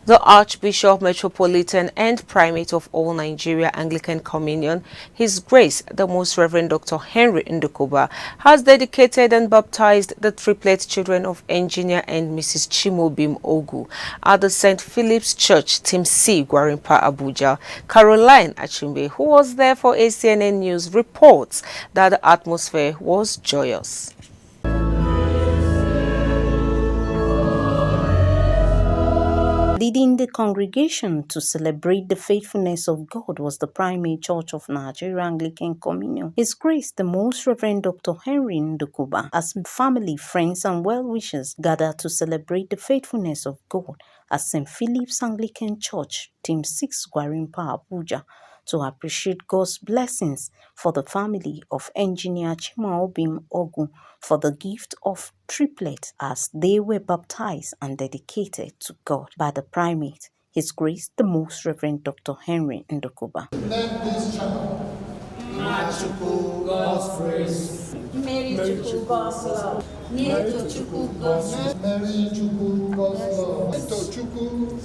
The Archbishop, Metropolitan and Primate of all Nigeria Anglican Communion, His Grace the Most Reverend Dr. Henry Ndukuba, has dedicated and baptized the triplet children of Engineer and Mrs. Chimobim Ogu at the St. Philip's Church, Team C, Gwarimpa, Abuja. Caroline Achimbe, who was there for ACNN News, reports that the atmosphere was joyous. Leading the congregation to celebrate the faithfulness of God was the Primate Church of Nigeria Anglican Communion. His Grace, the Most Reverend Dr. Henry Ndukuba, as family, friends, and well-wishers gathered to celebrate the faithfulness of God at St. Philip's Anglican Church, Team 6, Gwarimpa, Abuja, to appreciate God's blessings for the family of Engineer Chimobim Ogu for the gift of triplet as they were baptized and dedicated to God by the Primate, His Grace the Most Reverend Dr. Henry Ndukuba. Let this child God's grace, Mary Chuku God's love, Mary Chuku God's love, Mary Chuku God's love, Chuku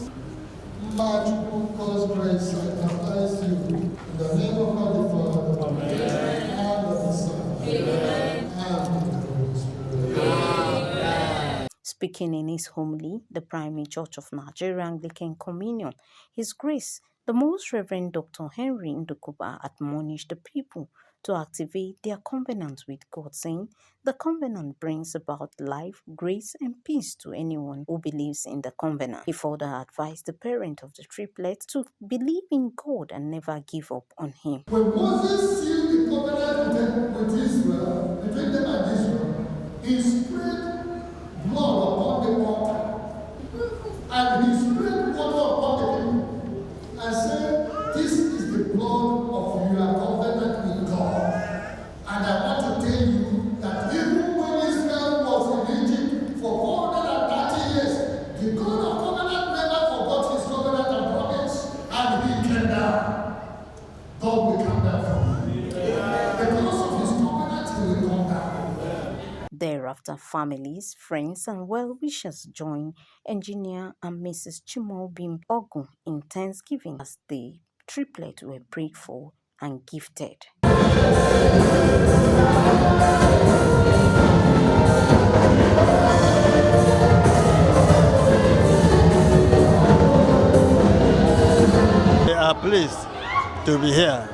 God's grace, I baptize you in the name of God the Father, Amen, and of the Son, Amen, and of the Holy Spirit. Amen. Speaking in his homily, the Primate Church of Nigeria Anglican Communion, His Grace, the Most Reverend Dr. Henry Ndukuba admonished the people to activate their covenant with God, saying, the covenant brings about life, grace, and peace to anyone who believes in the covenant. He further advised the parent of the triplets to believe in God and never give up on Him. When Moses sealed the covenant with Israel, between them and Israel, he spread blood upon the altar, and he spread water upon the people, and said, this is the blood of your covenant with God. And I want to tell you that even when Israel was in Egypt for 430 years, the God of covenant never forgot his covenant and promise, and he came down. God will come down for you. Because of his covenant, he will come down. Thereafter, families, friends, and well-wishers joined Engineer and Mrs. Chimobim Ogu in thanksgiving as the triplet were prayed for and gifted. We are pleased to be here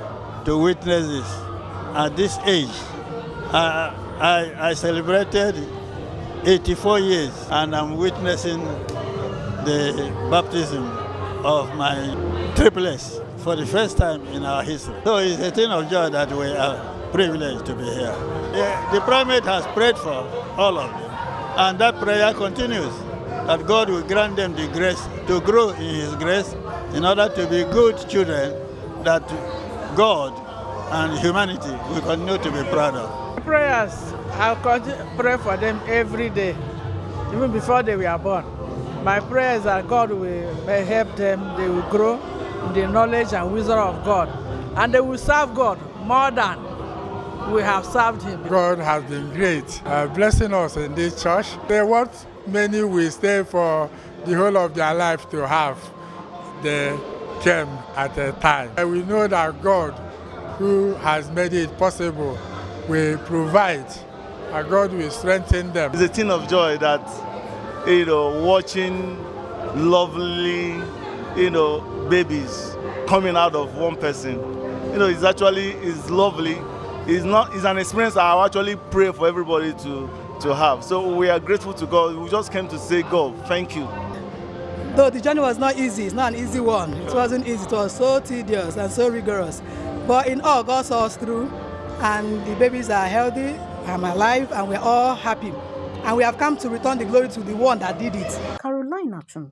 to witness this. At this age, I celebrated 84 years and I'm witnessing the baptism of my triplets for the first time in our history. So it's a thing of joy that we are privileged to be here. The Primate has prayed for all of them, and that prayer continues, that God will grant them the grace to grow in His grace in order to be good children that God and humanity will continue to be proud of. Prayers, I pray for them every day, even before they were born. My prayer is that God will help them, they will grow in the knowledge and wisdom of God, and they will serve God more than we have served Him. God has been great, blessing us in this church. What many will stay for the whole of their life to have, they came at a time. And we know that God, who has made it possible, will provide, and God will strengthen them. It's a thing of joy that, watching lovely, babies coming out of one person. It's lovely. It's an experience I actually pray for everybody to have. So we are grateful to God. We just came to say, God, thank you. Though the journey was not easy, it's not an easy one. It wasn't easy. It was so tedious and so rigorous. But in all, God saw us through, and the babies are healthy, I'm alive, and we're all happy. And we have come to return the glory to the one that did it. Caroline Achimbe.